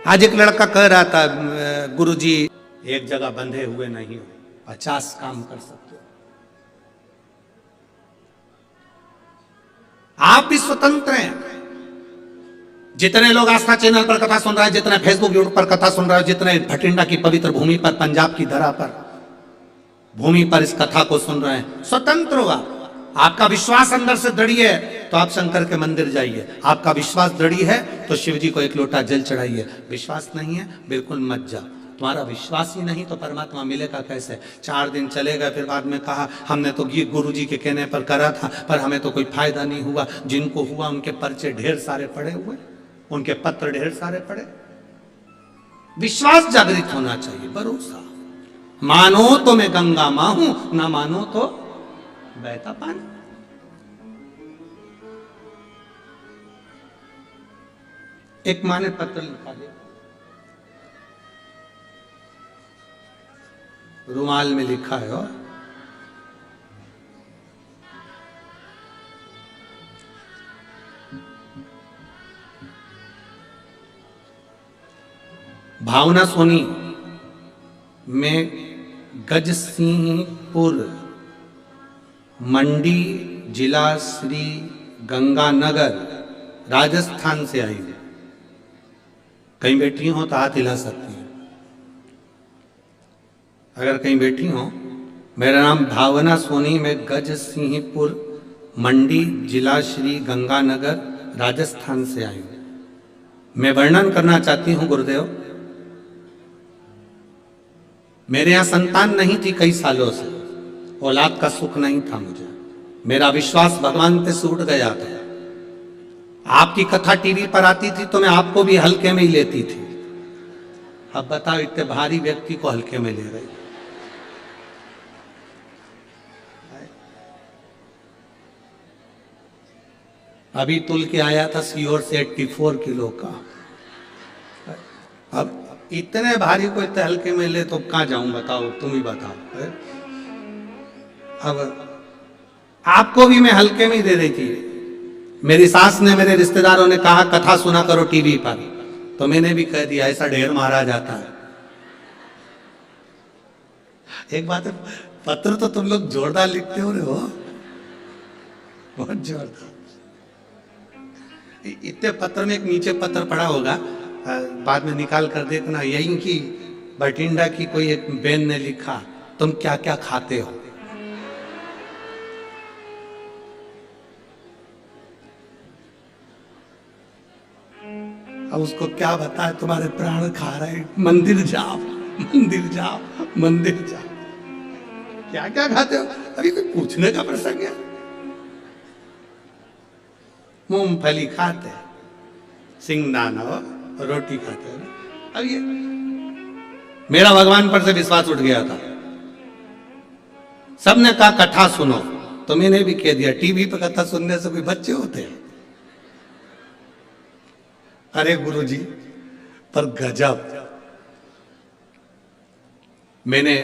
आज एक लड़का कह रहा था, गुरुजी एक जगह बंधे हुए नहीं हो, 50 काम कर सकते हो। आप भी स्वतंत्र हैं। जितने लोग आस्था चैनल पर कथा सुन रहे हैं, जितने फेसबुक यूट्यूब पर कथा सुन रहे हैं, जितने भटिंडा की पवित्र भूमि पर, पंजाब की धरा पर, भूमि पर इस कथा को सुन रहे हैं, स्वतंत्र हो आप। आपका विश्वास अंदर से दृढ़ है तो आप शंकर के मंदिर जाइए। आपका विश्वास दृढ़ है तो शिव जी को एक लोटा जल चढ़ाइए। विश्वास नहीं है बिल्कुल मत जाओ। तुम्हारा विश्वास ही नहीं तो परमात्मा मिलेगा कैसे? 4 दिन चलेगा, फिर बाद में कहा हमने तो गुरु जी के कहने पर करा था, पर हमें तो कोई फायदा नहीं हुआ। जिनको हुआ उनके पर्चे ढेर सारे पड़े हुए, उनके पत्र ढेर सारे पड़े। विश्वास जागृत होना चाहिए, भरोसा। मानो तो मैं गंगा मां हूं, ना मानो तो बहता पानी। एक मां ने पत्र लिखा दिया, रुमाल में लिखा है, और भावना सोनी में गजसिंहपुर मंडी जिला श्री गंगानगर राजस्थान से आई है। कहीं बैठी हो तो हाथ हिला सकती है अगर कहीं बैठी हो। मेरा नाम भावना सोनी, मैं गजसिंहपुर मंडी जिला श्री गंगानगर राजस्थान से आई हूं। मैं वर्णन करना चाहती हूं गुरुदेव, मेरे यहां संतान नहीं थी कई सालों से, औलाद का सुख नहीं था मुझे। मेरा विश्वास भगवान पे से उठ गया था। आपकी कथा टीवी पर आती थी तो मैं आपको भी हल्के में ही लेती थी। अब बताओ इतने भारी व्यक्ति को हल्के में ले रही। अभी तुल के आया था सीहोर से 84 किलो का। अब इतने भारी को इतने हल्के में ले तो कहां जाऊं? बताओ, तुम ही बताओ। अब आपको भी मैं हल्के में ही दे रही थी। मेरी सास ने, मेरे रिश्तेदारों ने कहा कथा सुना करो टीवी पर, तो मैंने भी कह दिया, ऐसा ढेर मारा जाता है। एक बात है, पत्र तो तुम लोग जोरदार लिखते हो रहे हो, बहुत जोरदार। इतने पत्र में एक नीचे पत्र पड़ा होगा, बाद में निकाल कर देखना, यही की भटिंडा की कोई एक बहन ने लिखा, तुम क्या क्या खाते हो। अब उसको क्या बताए, तुम्हारे प्राण खा रहे, मंदिर जाओ, मंदिर जाओ, मंदिर जाओ। क्या क्या खाते हो? अभी कोई पूछने का प्रसंग है? मूंगफली खाते, सिंगदाना रोटी खाते हैं। अब ये मेरा भगवान पर से विश्वास उठ गया था। सबने कहा कथा सुनो, तो मैंने भी कह दिया, टीवी पर कथा सुनने से कोई बच्चे होते हैं? अरे गुरुजी, पर गजब। मैंने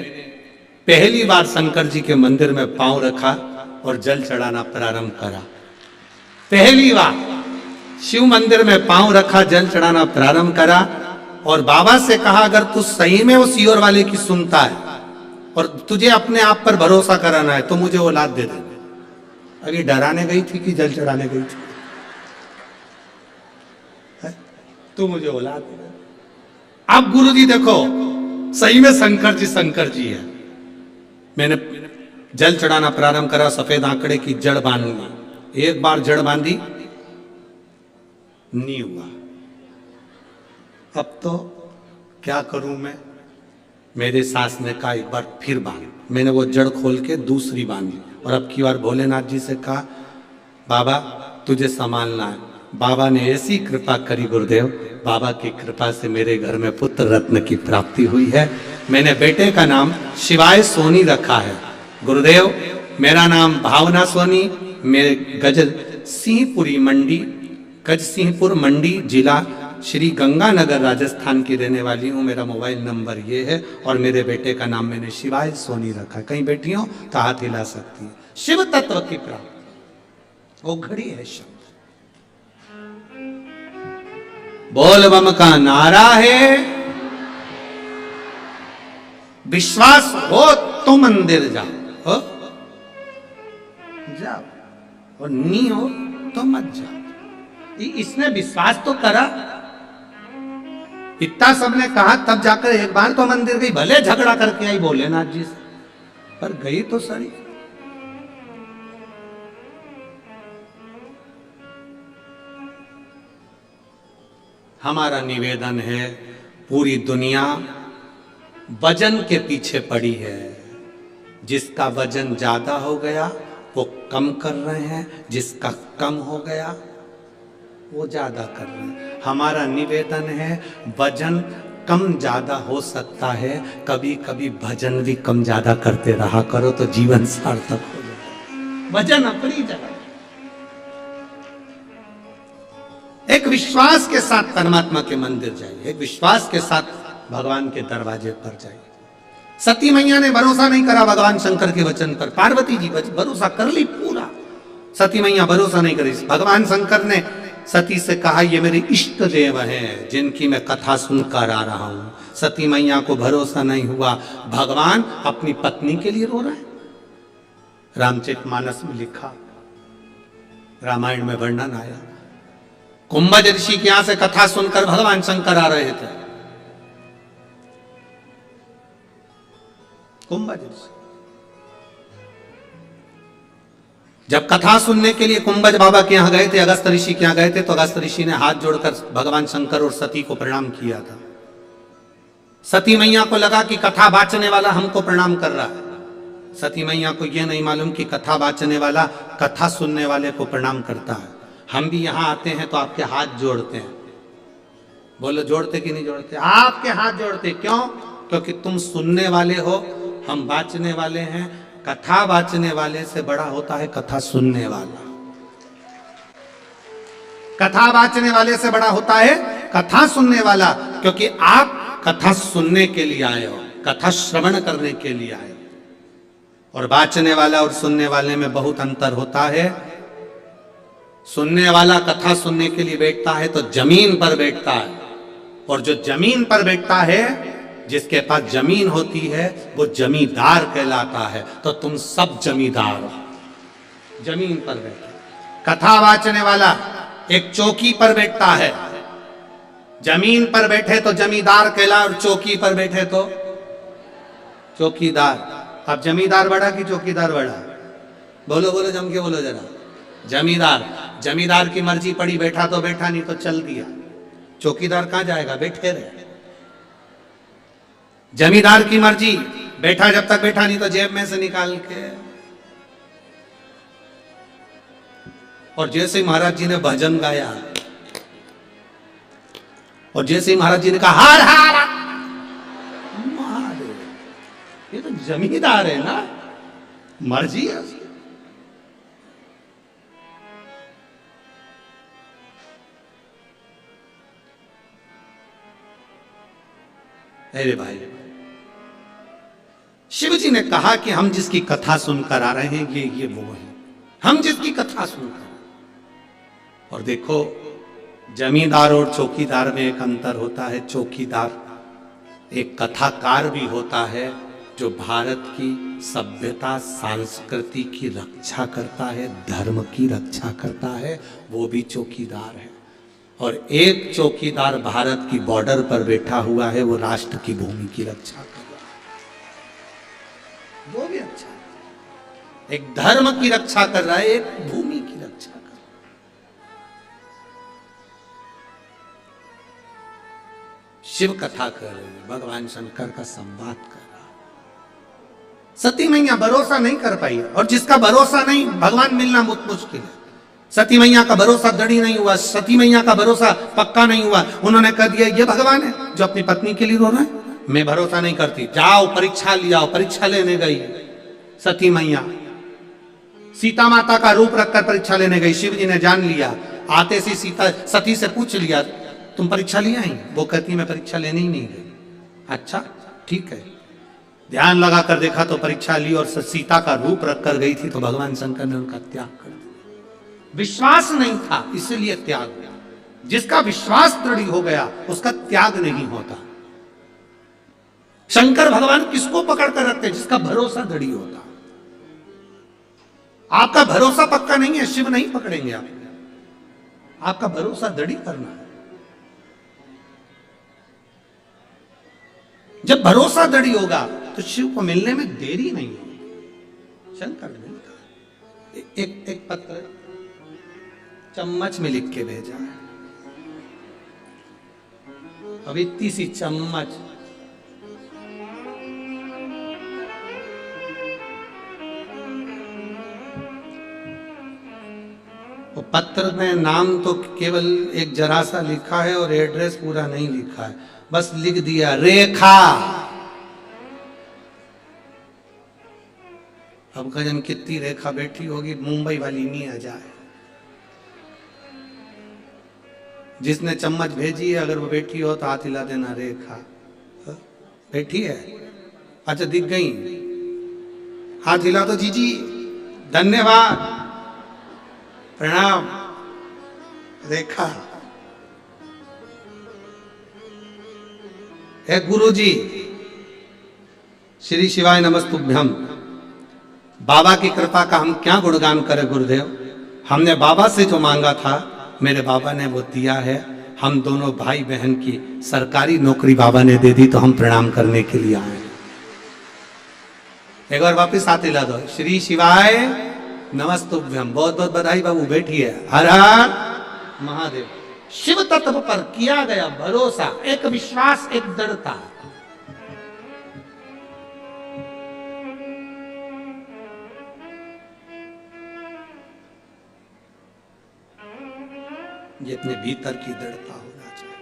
पहली बार शंकर जी के मंदिर में पांव रखा और जल चढ़ाना प्रारंभ करा। पहली बार शिव मंदिर में पांव रखा, जल चढ़ाना प्रारंभ करा, और बाबा से कहा अगर तू सही में वो सीहोर वाले की सुनता है और तुझे अपने आप पर भरोसा कराना है तो मुझे औलाद दे दे। अभी डराने गई थी कि जल चढ़ाने गई थी? तू मुझे औलाद दे दे। अब गुरुजी देखो, सही में शंकर जी है। मैंने जल चढ़ाना प्रारंभ करा, सफेद आंकड़े की जड़ बांधनी। एक बार जड़ बांधी, नहीं हुआ। अब तो क्या करूं मैं? मेरे सास ने कहा एक बार फिर बांध। मैंने वो जड़ खोल के दूसरी बांधी, और अब की बार भोलेनाथ जी से कहा बाबा तुझे संभालना है। बाबा ने ऐसी कृपा करी गुरुदेव, बाबा की कृपा से मेरे घर में पुत्र रत्न की प्राप्ति हुई है। मैंने बेटे का नाम शिवाय सोनी रखा है। गुरुदेव मेरा नाम भावना सोनी, मेरे गजसिंहपुर मंडी जिला श्री गंगानगर राजस्थान की रहने वाली हूँ। मेरा मोबाइल नंबर ये है, और मेरे बेटे का नाम मैंने शिवाय सोनी रखा है। कहीं बैठी हो तो हाथ हिला सकती है। शिव तत्व की प्राप्ति वो घड़ी है शब्द। बोल बम का नारा है। विश्वास हो तो मंदिर जाओ, हो जाओ, और नहीं हो तो मत जाओ। इसने विश्वास तो करा, इतना सबने कहा, तब जाकर एक बार तो मंदिर गई, भले झगड़ा करके आई भोलेनाथ जी से, पर गई तो सही। हमारा निवेदन है, पूरी दुनिया वजन के पीछे पड़ी है। जिसका वजन ज्यादा हो गया वो कम कर रहे हैं, जिसका कम हो गया वो ज्यादा कर रहे हैं। हमारा निवेदन है, वजन कम ज्यादा हो सकता है, कभी कभी भजन भी कम ज्यादा करते रहा करो तो जीवन सार्थक हो जाए। वजन अपनी जगह, एक विश्वास के साथ परमात्मा के मंदिर जाइए, एक विश्वास के साथ भगवान के दरवाजे पर जाइए। सती मैया ने भरोसा नहीं करा भगवान शंकर के वचन पर, पार्वती जी भरोसा कर ली पूरा, सती मैया भरोसा नहीं करी। भगवान शंकर ने सती से कहा, ये मेरे इष्ट देव हैं जिनकी मैं कथा सुनकर आ रहा हूं। सती मैया को भरोसा नहीं हुआ, भगवान अपनी पत्नी के लिए रो रहे हैं। रामचरितमानस में लिखा, रामायण में वर्णन आया, कुंभज ऋषि के यहां से कथा सुनकर भगवान शंकर आ रहे थे। कुंभज ऋषि जब कथा सुनने के लिए कुंभज बाबा के यहां गए थे, अगस्त ऋषि के यहां गए थे, तो अगस्त ऋषि ने हाथ जोड़कर भगवान शंकर और सती को प्रणाम किया था। सती मैया को लगा कि कथा बाचने वाला हमको प्रणाम कर रहा है। सती मैया को यह नहीं मालूम कि कथा बाचने वाला कथा सुनने वाले को प्रणाम करता है। हम भी यहां आते हैं तो आपके हाथ जोड़ते हैं, बोलो जोड़ते कि नहीं जोड़ते? आपके हाथ जोड़ते, क्यों? क्योंकि तुम सुनने वाले हो, हम बाचने वाले हैं। कथा बाचने वाले से बड़ा होता है कथा सुनने वाला। कथा बाचने वाले से बड़ा होता है कथा सुनने वाला, क्योंकि आप कथा सुनने के लिए आए हो, कथा श्रवण करने के लिए आए हो। और बाचने वाला और सुनने वाले में बहुत अंतर होता है। सुनने वाला कथा सुनने के लिए बैठता है तो जमीन पर बैठता है, और जो जमीन पर बैठता है, जिसके पास जमीन होती है, वो जमींदार कहलाता है। तो तुम सब जमींदार हो, जमीन पर बैठे। कथा वाचने वाला एक चौकी पर बैठता है, जमीन पर बैठे तो जमींदार कहला, और चौकी पर बैठे तो चौकीदार। अब जमींदार बड़ा कि चौकीदार बड़ा? बोलो बोलो, जम के बोलो जरा। जमींदार, जमींदार की मर्जी पड़ी, बैठा तो बैठा, नहीं तो चल दिया। चौकीदार कहां जाएगा? बैठे रहे। जमींदार की मर्जी, बैठा जब तक बैठा, नहीं तो जेब में से निकाल के। और जैसे महाराज जी ने भजन गाया, और जैसे महाराज जी ने कहा हार हार, ये तो जमींदार है ना, मर्जी है। अरे भाई, शिव जी ने कहा कि हम जिसकी कथा सुनकर आ रहे हैं, ये वो है, हम जिसकी कथा सुनकर। और देखो, जमींदार और चौकीदार में एक अंतर होता है। चौकीदार एक कथाकार भी होता है, जो भारत की सभ्यता संस्कृति की रक्षा करता है, धर्म की रक्षा करता है, वो भी चौकीदार है। और एक चौकीदार भारत की बॉर्डर पर बैठा हुआ है, वो राष्ट्र की भूमि की रक्षा कर रहा है, वो भी अच्छा है। एक धर्म की रक्षा कर रहा है, एक भूमि की रक्षा कर रहा है। शिव कथा कर रहे हैं, भगवान शंकर का संवाद कर रहा है। सती मैया भरोसा नहीं कर पाई, और जिसका भरोसा नहीं, भगवान मिलना बहुत मुश्किल है। सती मैया का भरोसा दृढ़ नहीं हुआ, सती मैया का भरोसा पक्का नहीं हुआ। उन्होंने कह दिया ये भगवान है जो अपनी पत्नी के लिए रो रहा है, मैं भरोसा नहीं करती। जाओ परीक्षा लियाओ। परीक्षा लेने गई सती मैया, सीता माता का रूप रखकर परीक्षा लेने गई। शिव जी ने जान लिया। आते से सीता सती से पूछ लिया, तुम परीक्षा लिया ही? वो कहती मैं परीक्षा लेने ही नहीं गई। अच्छा ठीक है। ध्यान लगा कर देखा तो परीक्षा ली, और सीता का रूप रखकर गई थी, तो भगवान शंकर ने उनका त्याग कर दिया। विश्वास नहीं था, इसलिए त्याग हुआ। जिसका विश्वास दृढ़ हो गया उसका त्याग नहीं होता। शंकर भगवान किसको पकड़ कर रखते? जिसका भरोसा दृढ़ होता। आपका भरोसा पक्का नहीं है, शिव नहीं पकड़ेंगे आपका भरोसा दृढ़ करना है। जब भरोसा दृढ़ होगा तो शिव को मिलने में देरी नहीं होगी। शंकर मिलता एक पत्र चम्मच में लिख के भेजा है। अब इतनी सी चम्मच, वो पत्र में नाम तो केवल एक जरा सा लिखा है और एड्रेस पूरा नहीं लिखा है, बस लिख दिया रेखा। अब गजन कितनी रेखा बैठी होगी, मुंबई वाली नहीं आ जाए। जिसने चम्मच भेजी है अगर वो बैठी हो तो हाथ हिला देना, रेखा बैठी है। अच्छा दिख गई, हाथ हिला दो। जी जी धन्यवाद, प्रणाम, रेखा है। गुरु जी श्री शिवाय नमस्तुभ्यम। बाबा की कृपा का हम क्या गुणगान करें गुरुदेव। हमने बाबा से जो मांगा था मेरे बाबा ने वो दिया है। हम दोनों भाई बहन की सरकारी नौकरी बाबा ने दे दी, तो हम प्रणाम करने के लिए आए। एक बार वापिस हाथ हिला दो। श्री शिवाय नमस्तुभ्यम। बहुत बहुत बधाई बाबू, बैठिए। हर हर महादेव। शिव तत्व पर किया गया भरोसा, एक विश्वास, एक दृढ़ता। ये अपने भीतर की दृढ़ता होना चाहिए।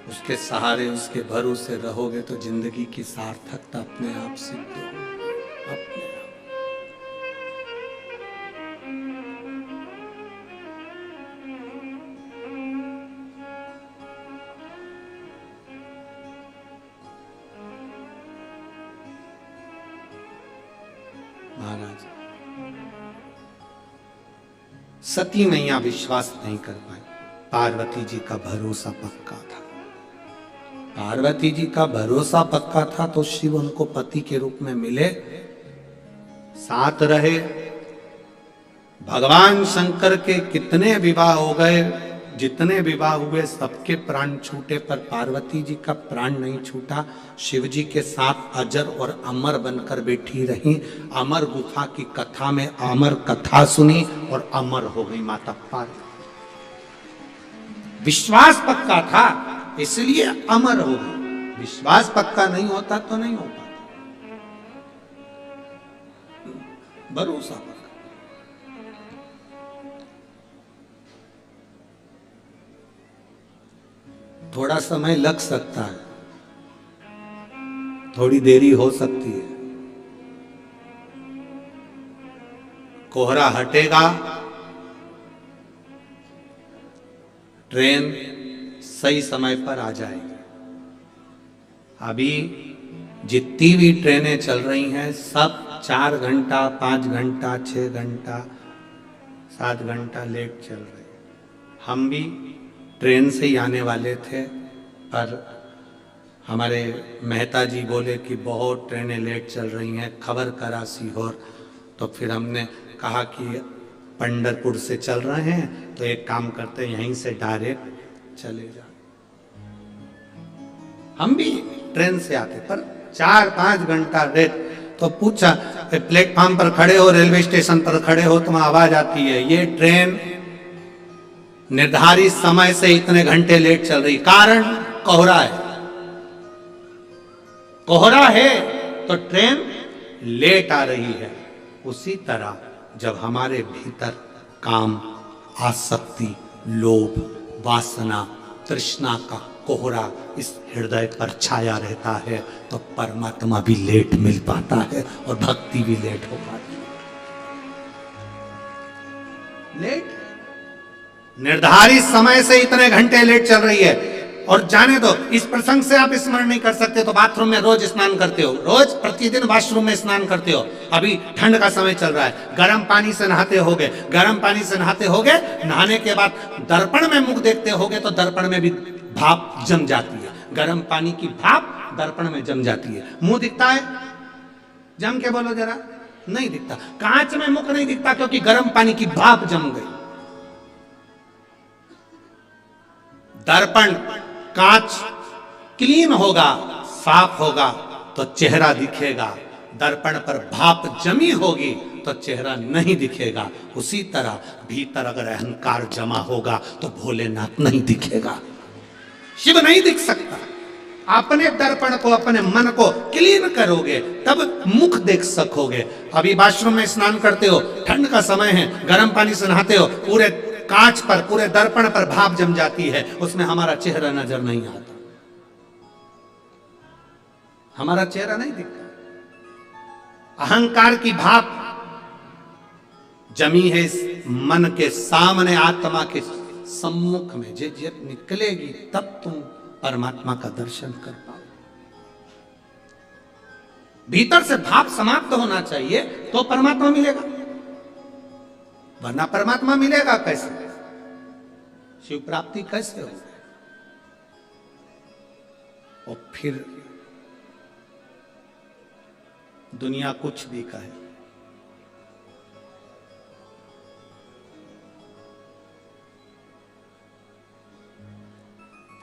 उसके सहारे, उसके भरोसे रहोगे तो जिंदगी की सार्थकता अपने आप सिद्ध होगी, अपने आप। महाराज सती मैया विश्वास नहीं कर पाई। पार्वती जी का भरोसा पक्का था। पार्वती जी का भरोसा पक्का था तो शिव उनको पति के रूप में मिले, साथ रहे। भगवान शंकर के कितने विवाह हो गए, जितने विवाह हुए सबके प्राण छूटे, पर पार्वती जी का प्राण नहीं छूटा। शिव जी के साथ अजर और अमर बनकर बैठी रही। अमर गुफा की कथा में अमर कथा सुनी और अमर हो गई माता पार्वती। विश्वास पक्का था इसलिए अमर हो गई। विश्वास पक्का नहीं होता तो नहीं हो पाता। भरोसा पक्का। थोड़ा समय लग सकता है, थोड़ी देरी हो सकती है। कोहरा हटेगा, ट्रेन सही समय पर आ जाएगी। अभी जितनी भी ट्रेनें चल रही हैं सब 4 घंटा, 5 घंटा, 6 घंटा, 7 घंटा लेट चल रही। हम भी ट्रेन से ही आने वाले थे, पर हमारे मेहता जी बोले कि बहुत ट्रेनें लेट चल रही हैं, खबर करा सीहोर। तो फिर हमने कहा कि पंढरपुर से चल रहे हैं तो एक काम करते हैं यहीं से डायरेक्ट चले जा। हम भी ट्रेन से आते, पर 4-5 घंटा लेट। तो पूछा, प्लेटफॉर्म पर खड़े हो, रेलवे स्टेशन पर खड़े हो, तो वहां आवाज आती है ये ट्रेन निर्धारित समय से इतने घंटे लेट चल रही। कारण कोहरा है। कोहरा है तो ट्रेन लेट आ रही है। उसी तरह जब हमारे भीतर काम, आसक्ति, लोभ, वासना, तृष्णा का कोहरा इस हृदय पर छाया रहता है तो परमात्मा भी लेट मिल पाता है और भक्ति भी लेट हो पाती है। लेट, निर्धारित समय से इतने घंटे लेट चल रही है। और जाने दो, इस प्रसंग से आप स्मरण नहीं कर सकते तो बाथरूम में रोज स्नान करते हो, रोज प्रतिदिन वॉशरूम में स्नान करते हो। अभी ठंड का समय चल रहा है, गर्म पानी से नहाते होगे, गर्म पानी से नहाते होगे, नहाने के बाद दर्पण में मुख देखते होगे तो दर्पण में भी भाप जम जाती है, गर्म पानी की भाप दर्पण में जम जाती है। मुंह दिखता है, जम के बोलो जरा, नहीं दिखता। कांच में मुख नहीं दिखता क्योंकि गर्म पानी की भाप जम गई। दर्पण कांच क्लीन होगा, साफ होगा तो चेहरा दिखेगा, दर्पण पर भाप जमी होगी तो चेहरा नहीं दिखेगा। उसी तरह भीतर अगर अहंकार जमा होगा तो भोलेनाथ नहीं दिखेगा, शिव नहीं दिख सकता। अपने दर्पण को, अपने मन को क्लीन करोगे तब मुख देख सकोगे। अभी वॉशरूम में स्नान करते हो, ठंड का समय है, गर्म पानी से नहाते हो, पूरे कांच पर, पूरे दर्पण पर भाप जम जाती है, उसमें हमारा चेहरा नजर नहीं आता, हमारा चेहरा नहीं दिखता। अहंकार की भाप जमी है इस मन के सामने, आत्मा के सम्मुख में। जब निकलेगी तब तुम परमात्मा का दर्शन कर पाओ। भीतर से भाप समाप्त होना चाहिए तो परमात्मा मिलेगा, वरना परमात्मा मिलेगा कैसे? शिव प्राप्ति कैसे होगी? और फिर दुनिया कुछ भी कहे,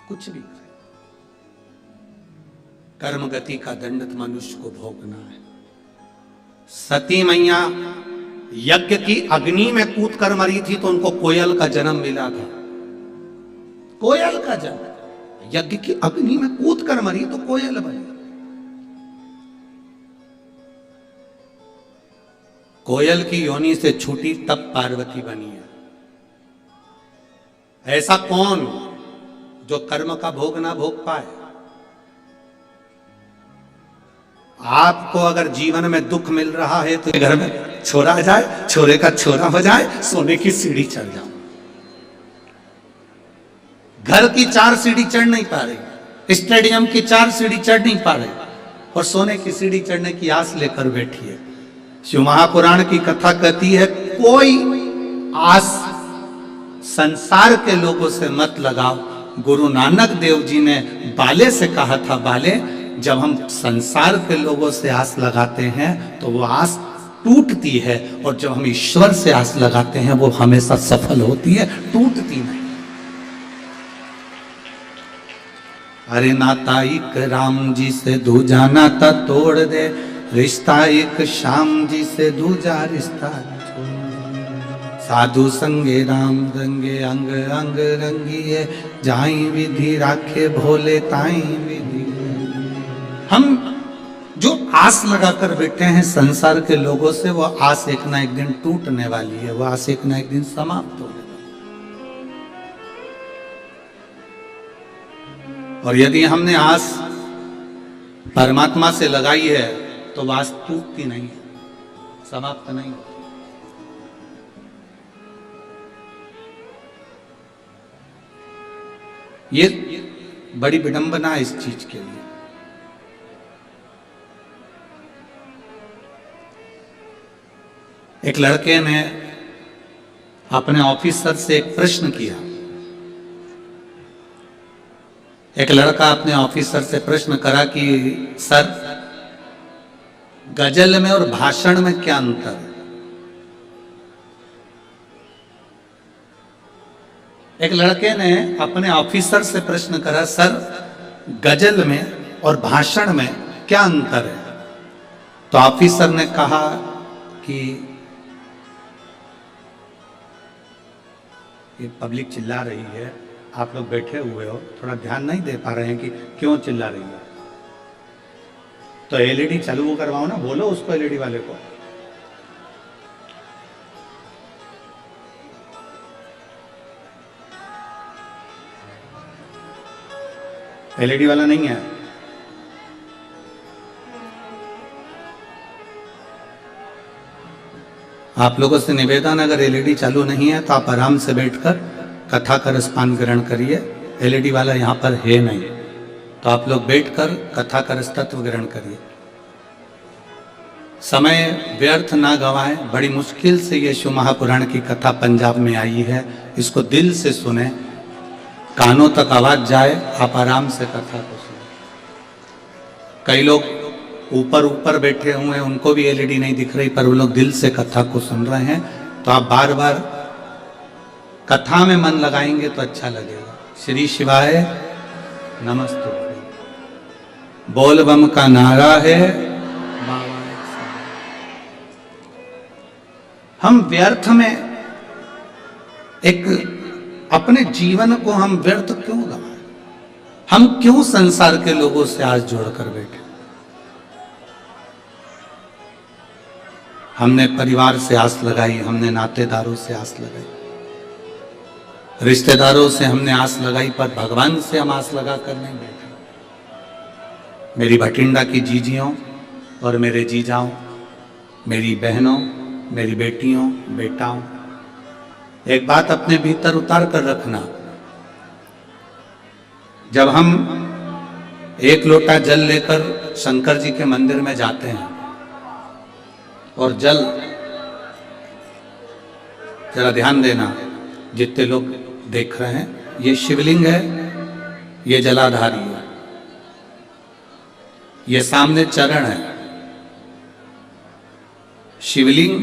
कुछ भी कहे, कर्म गति का दंड मनुष्य को भोगना है। सती मैया यज्ञ की अग्नि में कूद कर मरी थी तो उनको कोयल का जन्म मिला था, कोयल का जन्म। यज्ञ की अग्नि में कूद कर मरी तो कोयल बनी। कोयल की योनि से छूटी तब पार्वती बनी है। ऐसा कौन जो कर्म का भोग ना भोग पाए? आपको अगर जीवन में दुख मिल रहा है तो घर में छोरा आ जाए, छोरे का छोरा हो जाए, सोने की सीढ़ी चढ़ जाओ। घर की 4 सीढ़ी चढ़ नहीं पा रही, स्टेडियम की 4 सीढ़ी चढ़ नहीं पा रही और सोने की सीढ़ी चढ़ने की आस लेकर बैठी है। शिव महापुराण की कथा कहती है, कोई आस संसार के लोगों से मत लगाओ। गुरु नानक देव जी ने बाले से कहा था, बाले जब हम संसार के लोगों से आस लगाते हैं तो वो आस टूटती है, और जब हम ईश्वर से आस लगाते हैं वो हमेशा सफल होती है, टूटती नहीं। अरे नाता एक राम जी से दूजा नाता तोड़ दे, रिश्ता एक श्याम जी से दूजा रिश्ता छोड़। साधु संगे राम रंगे अंग अंग रंगिए, जाई विधि राखे भोले ताई विधि। हम जो आस लगाकर बैठे हैं संसार के लोगों से, वो आस एक ना एक दिन टूटने वाली है, वो आस एक ना एक दिन समाप्त होने वाली है। और यदि हमने आस परमात्मा से लगाई है तो वो आस टूटती नहीं है, समाप्त नहीं होती। ये बड़ी विडंबना है इस चीज के लिए। एक लड़के ने अपने ऑफिसर से एक प्रश्न किया। एक लड़का अपने ऑफिसर से प्रश्न करा कि सर, गजल में और भाषण में क्या अंतर है? एक लड़के ने अपने ऑफिसर से प्रश्न करा, सर गजल में और भाषण में क्या अंतर है? तो ऑफिसर ने कहा कि ये पब्लिक चिल्ला रही है, आप लोग बैठे हुए हो, थोड़ा ध्यान नहीं दे पा रहे हैं कि क्यों चिल्ला रही है, तो एलईडी चालू करवाओ ना, बोलो उसको, एलईडी वाले को। एलईडी वाला नहीं है। आप लोगों से निवेदन, अगर एलईडी चालू नहीं है तो आप आराम से बैठकर कथा का रसपान ग्रहण करिए। एलईडी वाला यहाँ पर है नहीं, तो आप लोग बैठकर कथा का रसतत्व ग्रहण करिए। समय व्यर्थ ना गवाएं। बड़ी मुश्किल से ये शिव महापुराण की कथा पंजाब में आई है, इसको दिल से सुने, कानों तक आवाज जाए, आप आराम से कथा को सुने। कई लोग ऊपर ऊपर बैठे हुए हैं, उनको भी एलईडी नहीं दिख रही, पर वो लोग दिल से कथा को सुन रहे हैं, तो आप बार बार कथा में मन लगाएंगे तो अच्छा लगेगा। श्री शिवाय नमस्तुभ्यं, बोल बम का नारा है। हम व्यर्थ में एक अपने जीवन को हम व्यर्थ क्यों गवाएं? हम क्यों संसार के लोगों से आज जोड़कर बैठे? हमने परिवार से आस लगाई, हमने नातेदारों से आस लगाई, रिश्तेदारों से हमने आस लगाई, पर भगवान से हम आस लगा कर नहीं बैठे। मेरी भटिंडा की जीजियों और मेरे जीजाओं, मेरी बहनों, मेरी बेटियों, बेटाओं, एक बात अपने भीतर उतार कर रखना। जब हम एक लोटा जल लेकर शंकर जी के मंदिर में जाते हैं और जल, जरा ध्यान देना जितने लोग देख रहे हैं, ये शिवलिंग है, ये जलाधारी है, ये सामने चरण है। शिवलिंग,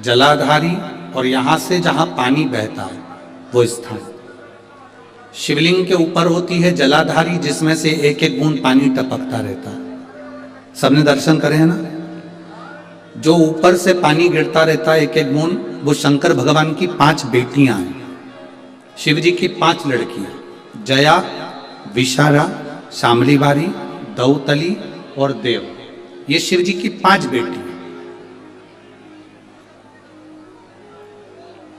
जलाधारी और यहां से जहां पानी बहता है वो स्थान। शिवलिंग के ऊपर होती है जलाधारी, जिसमें से एक एक बूंद पानी टपकता रहता है। सबने दर्शन करे हैं ना? जो ऊपर से पानी गिरता रहता है एक एक बूंद, वो शंकर भगवान की 5 बेटियां हैं, शिव जी की 5 लड़कियां, जया, विशारा, शामलीबारी, दौतली और देव। ये शिव जी की 5 बेटियां।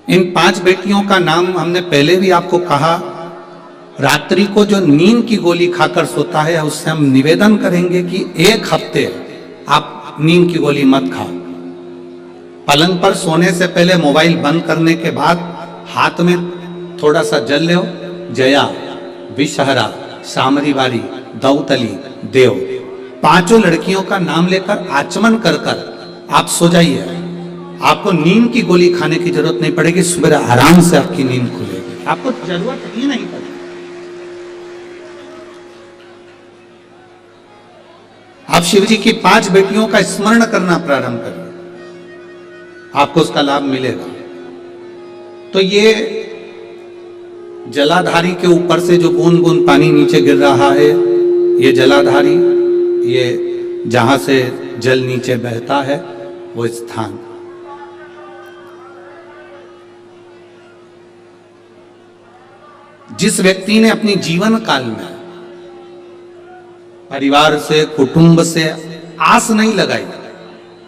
इन 5 बेटियों का नाम हमने पहले भी आपको कहा। रात्रि को जो नींद की गोली खाकर सोता है, उससे हम निवेदन करेंगे कि 1 हफ्ते आप नींद की गोली मत खाओ। पलंग पर सोने से पहले मोबाइल बंद करने के बाद हाथ में थोड़ा सा जल लो। जया, विषहरा, शामरीबारी, दौतली, देव, 5 लड़कियों का नाम लेकर आचमन कर कर आप सो जाइए। आपको नींद की गोली खाने की जरूरत नहीं पड़ेगी, सुबह आराम से आपकी नींद खुलेगी, आपको जरूरत ही नहीं पड़ेगी। आप शिव जी की 5 बेटियों का स्मरण करना प्रारंभ करिए, आपको उसका लाभ मिलेगा। तो ये जलाधारी के ऊपर से जो बूंद बूंद पानी नीचे गिर रहा है, ये जलाधारी, ये जहां से जल नीचे बहता है वो स्थान। जिस व्यक्ति ने अपनी जीवन काल में परिवार से, कुटुंब से आस नहीं लगाई,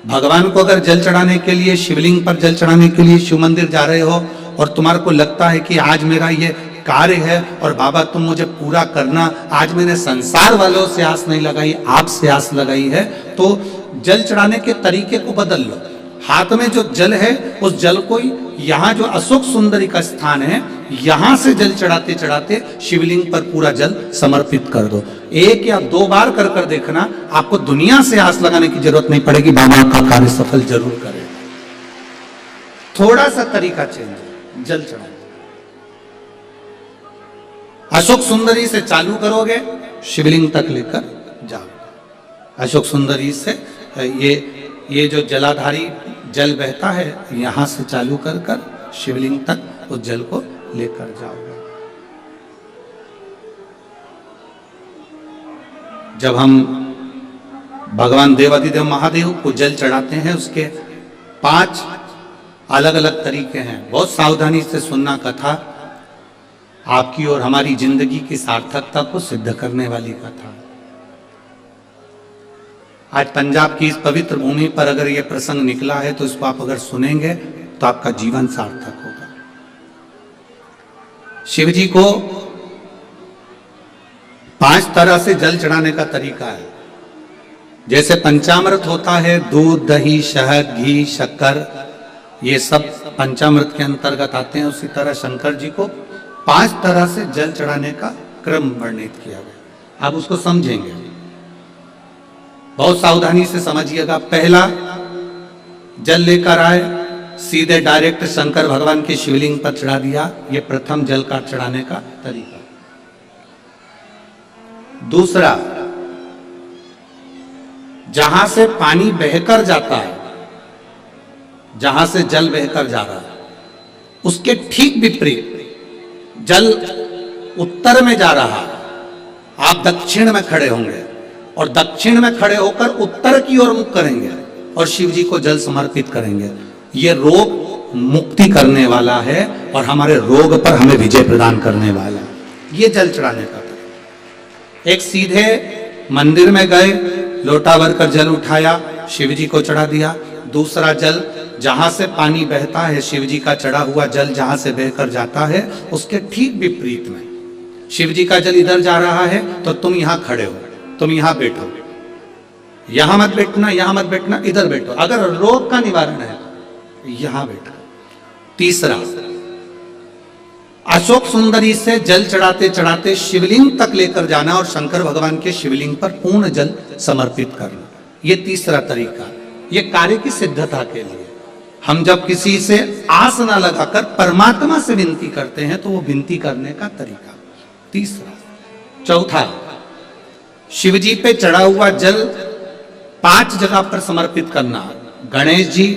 भगवान को अगर जल चढ़ाने के लिए, शिवलिंग पर जल चढ़ाने के लिए शिव मंदिर जा रहे हो और तुम्हारे को लगता है कि आज मेरा ये कार्य है और बाबा तुम मुझे पूरा करना, आज मैंने संसार वालों से आस नहीं लगाई, आपसे आस लगाई है, तो जल चढ़ाने के तरीके को बदल लो। हाथ में जो जल है उस जल को, यहाँ जो अशोक सुंदरी का स्थान है, यहां से जल चढ़ाते चढ़ाते शिवलिंग पर पूरा जल समर्पित कर दो। 1 या 2 बार कर कर देखना, आपको दुनिया से आस लगाने की जरूरत नहीं पड़ेगी, बाबा का कार्य सफल जरूर करेगा। थोड़ा सा तरीका चेंज, जल चढ़ाओ। अशोक सुंदरी से चालू करोगे, शिवलिंग तक लेकर जाओ। अशोक सुंदरी से ये जो जलाधारी जल बहता है, यहां से चालू कर कर शिवलिंग तक उस जल को लेकर जाओगे। जब हम भगवान देवाधिदेव महादेव को जल चढ़ाते हैं, उसके 5 अलग अलग तरीके हैं। बहुत सावधानी से सुनना कथा, आपकी और हमारी जिंदगी की सार्थकता को सिद्ध करने वाली कथा। आज पंजाब की इस पवित्र भूमि पर अगर यह प्रसंग निकला है, तो इसको आप अगर सुनेंगे तो आपका जीवन सार्थक होगा। शिव जी को 5 तरह से जल चढ़ाने का तरीका है। जैसे पंचामृत होता है, दूध, दही, शहद, घी, शक्कर, ये सब पंचामृत के अंतर्गत आते हैं। उसी तरह शंकर जी को 5 तरह से जल चढ़ाने का क्रम वर्णित किया गया। आप उसको समझेंगे, बहुत सावधानी से समझिएगा। पहला, जल लेकर आए, सीधे डायरेक्ट शंकर भगवान के शिवलिंग पर चढ़ा दिया। यह प्रथम जल का चढ़ाने का तरीका। दूसरा, जहां से पानी बहकर जाता है, जहां से जल बहकर जा रहा है, उसके ठीक विपरीत जल उत्तर में जा रहा है, आप दक्षिण में खड़े होंगे और दक्षिण में खड़े होकर उत्तर की ओर मुख करेंगे और शिव जी को जल समर्पित करेंगे। यह रोग मुक्ति करने वाला है और हमारे रोग पर हमें विजय प्रदान करने वाला है। यह जल चढ़ाने का तरीका। एक, सीधे मंदिर में गए, लोटा भरकर जल उठाया, शिव जी को चढ़ा दिया। दूसरा, जल जहां से पानी बहता है, शिव जी का चढ़ा हुआ जल जहां से बहकर जाता है, उसके ठीक विपरीत में शिव जी का जल इधर जा रहा है तो तुम यहां खड़े हो, तुम यहां बैठो, यहां मत बैठना, यहां मत बैठना, इधर बैठो। अगर रोग का निवारण है यहां बैठो। तीसरा, अशोक सुंदरी से जल चढ़ाते चढ़ाते शिवलिंग तक लेकर जाना और शंकर भगवान के शिवलिंग पर पूर्ण जल समर्पित करना। यह तीसरा तरीका। यह कार्य की सिद्धता के लिए। हम जब किसी से आस न लगाकर परमात्मा से विनती करते हैं तो वो विनती करने का तरीका। तीसरा। चौथा, शिव जी पे चढ़ा हुआ जल 5 जगह पर समर्पित करना। गणेश जी,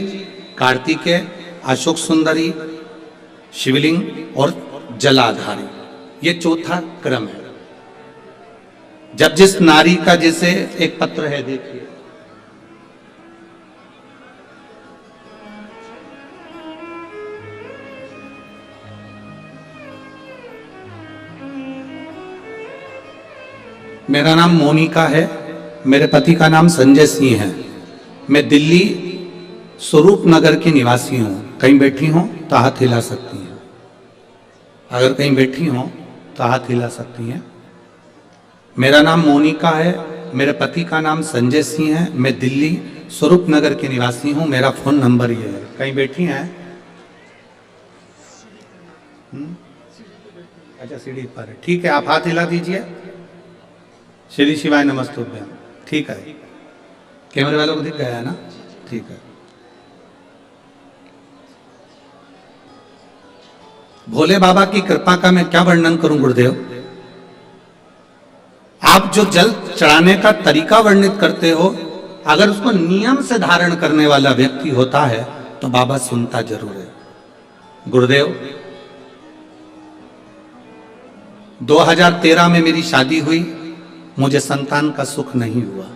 कार्तिकेय, अशोक सुंदरी, शिवलिंग और जलाधारी। ये चौथा क्रम है। जब जिस नारी का, जैसे एक पत्र है, देखिए, मेरा नाम मोनिका है, मेरे पति का नाम संजय सिंह है। मैं दिल्ली स्वरूप नगर की निवासी हूं। कहीं बैठी हो तो हाथ हिला सकती हैं। अगर कहीं बैठी हो तो हाथ हिला सकती हैं। मेरा नाम मोनिका है, मेरे पति का नाम संजय सिंह है। मैं दिल्ली स्वरूप नगर की निवासी हूं। मेरा फोन नंबर ये है। कहीं बैठी हैं? अच्छा, सीढ़ी पर है। ठीक है, आप हाथ हिला दीजिए। श्री शिवाय नमस्तुभ्यम। ठीक है, कैमरे वालों को दिख गया है ना? ठीक है। भोले बाबा की कृपा का मैं क्या वर्णन करूं गुरुदेव। आप जो जल चढ़ाने का तरीका वर्णित करते हो, अगर उसको नियम से धारण करने वाला व्यक्ति होता है तो बाबा सुनता जरूर है। गुरुदेव, 2013 में मेरी शादी हुई, मुझे संतान का सुख नहीं हुआ।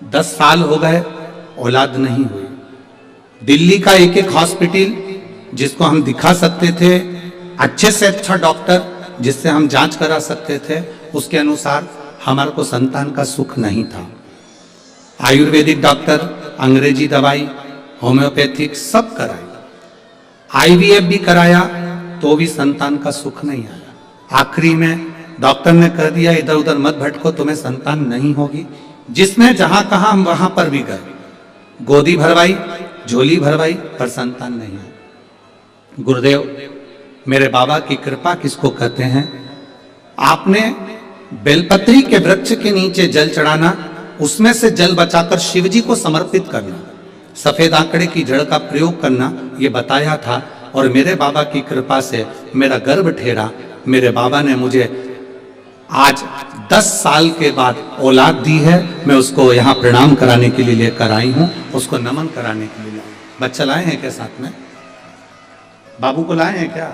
10 साल हो गए, औलाद नहीं हुई। दिल्ली का एक एक हॉस्पिटल जिसको हम दिखा सकते थे, अच्छे से अच्छा डॉक्टर जिससे हम जांच करा सकते थे, उसके अनुसार हमारे को संतान का सुख नहीं था। आयुर्वेदिक डॉक्टर, अंग्रेजी दवाई, होम्योपैथिक सब कराई, आईवीएफ भी कराया तो भी संतान का सुख नहीं आया। आखिरी में डॉक्टर ने कह दिया इधर उधर मत भटको, तुम्हें संतान नहीं होगी। जिसने जहां कहा हम वहां पर भी गए, गोदी भरवाई, झोली भरवाई, पर संतान नहीं है। गुरुदेव, मेरे बाबा की कृपा किसको कहते हैं? आपने बेलपत्री के वृक्ष के नीचे जल चढ़ाना, उसमें से जल बचाकर शिव जी को समर्पित करना, सफेद आंकड़े की जड़ का प्रयोग करना, यह बताया था। और मेरे बाबा की कृपा से मेरा गर्भ ठेरा। मेरे बाबा ने मुझे आज 10 साल के बाद औलाद दी है। मैं उसको यहाँ प्रणाम कराने के लिए लेकर आई हूँ, उसको नमन कराने के लिए। बच्चा लाए हैं क्या साथ में? बाबू को लाए हैं क्या?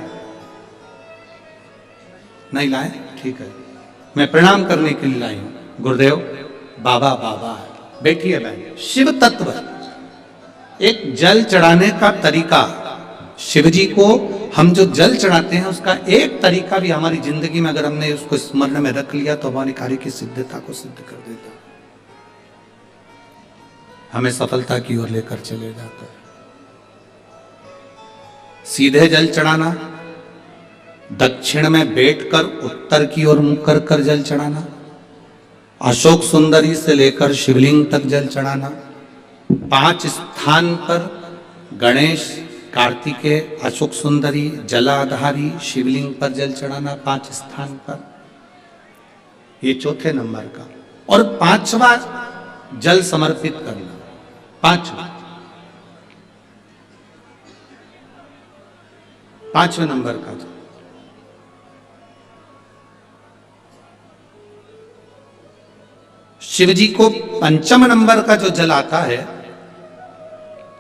नहीं लाए? ठीक है, मैं प्रणाम करने के लिए लाई हूं। गुरुदेव, बाबा बाबा है। बैठिए बहन। शिव तत्व, एक जल चढ़ाने का तरीका। शिव जी को हम जो जल चढ़ाते हैं उसका एक तरीका भी हमारी जिंदगी में अगर हमने उसको स्मरण में रख लिया तो हमारी कार्य की सिद्धता को सिद्ध कर देता, हमें सफलता की ओर लेकर चले जाता है। सीधे जल चढ़ाना, दक्षिण में बैठकर उत्तर की ओर मुख कर कर जल चढ़ाना, अशोक सुंदरी से लेकर शिवलिंग तक जल चढ़ाना, 5 स्थान पर गणेश, कार्तिकेय, अशोक सुंदरी, जलाधारी, शिवलिंग पर जल चढ़ाना 5 स्थान पर, ये चौथे नंबर का। और 5वां जल समर्पित करना, 5वें नंबर का। शिव जी को 5 नंबर का जो जल आता है,